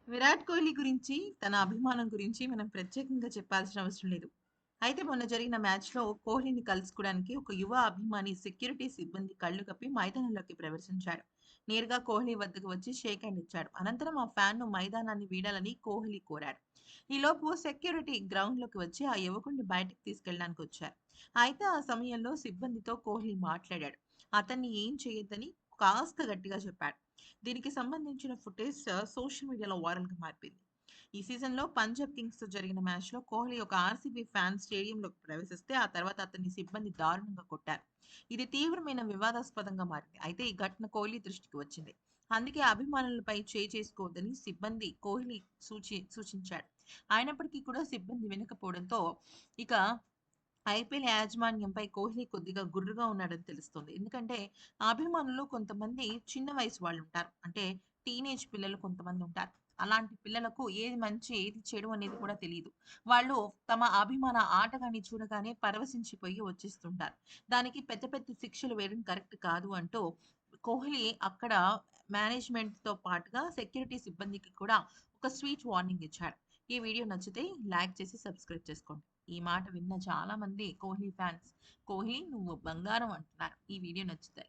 విరాట్ కోహ్లీ గురించి, తన అభిమానం గురించి మనం ప్రత్యేకంగా చెప్పాల్సిన అవసరం లేదు. అయితే మొన్న జరిగిన మ్యాచ్‌లో కోహ్లీని కలుసుకోవడానికి ఒక యువ అభిమాని సెక్యూరిటీ సిబ్బంది కళ్ళు కప్పి మైదానంలోకి ప్రవేశించాడు. నేరుగా కోహ్లీ వద్దకు వచ్చి షేక్ హ్యాండ్ ఇచ్చాడు. అనంతరం ఆ ఫ్యాన్‌ను మైదానాన్ని వీడాలని కోహ్లీ కోరాడు. ఈలోపు సెక్యూరిటీ గ్రౌండ్‌లోకి వచ్చి ఆ యువకుడిని బయటికి తీసుకెళ్ళడానికి వచ్చారు. అయితే ఆ సమయంలో సిబ్బందితో కోహ్లీ మాట్లాడాడు. అతన్ని ఏం చేయొద్దని కాస్త గట్టిగా చెప్పాడు. దీనికి సంబంధించిన ఫుటేజ్ సోషల్ మీడియాలో వైరల్‌గా మారిపోయింది. ఈ సీజన్‌లో పంజాబ్ కింగ్స్‌తో జరిగిన మ్యాచ్‌లో కోహ్లీ ఒక ఆర్‌సీబీ ఫ్యాన్ స్టేడియంలోకి ప్రవేశిస్తే, ఆ తర్వాత అతన్ని సిబ్బంది దారుణంగా కొట్టారు. ఇది తీవ్రమైన వివాదాస్పదంగా మారింది. అయితే ఈ ఘటన కోహ్లీ దృష్టికి వచ్చింది. అందుకే అభిమానులపై చేయి చేసుకోవద్దని సిబ్బంది కోహ్లీ సూచించాడు. అయినప్పటికీ కూడా సిబ్బంది వినకపోవడంతో ఇక ఐపీఎల్ యాజమాన్యంపై కోహ్లీ కొద్దిగా గుర్రుగా ఉన్నాడని తెలుస్తుంది. ఎందుకంటే అభిమానులు కొంతమంది చిన్న వయసు వాళ్ళుంటారు. అంటే టీనేజ్ పిల్లలు కొంతమందుంటారు. అలాంటి పిల్లలకు ఏది మంచి, ఏది చెడు అనేది కూడా తెలీదు. వాళ్ళు తమ అభిమాన ఆటగాన్ని చూడగానే పరవశించిపోయి వచ్చేస్తుంటారు. దానికి పెద్ద పెద్ద శిక్షలు వేయడం కరెక్ట్ కాదు అంటూ కోహ్లీ అక్కడ మేనేజ్‌మెంట్‌తో పాటుగా సెక్యూరిటీ సిబ్బందికి కూడా ఒక స్వీట్ వార్నింగ్ ఇచ్చాడు. ఈ వీడియో నచ్చితే లైక్ చేసి సబ్స్క్రైబ్ చేసుకోండి. ఈ మాట విన్న చాలా మంది కోహ్లీ ఫ్యాన్స్, "కోహ్లీ నువ్వు బంగారం" అంటున్నారు. ఈ వీడియో నచ్చితే.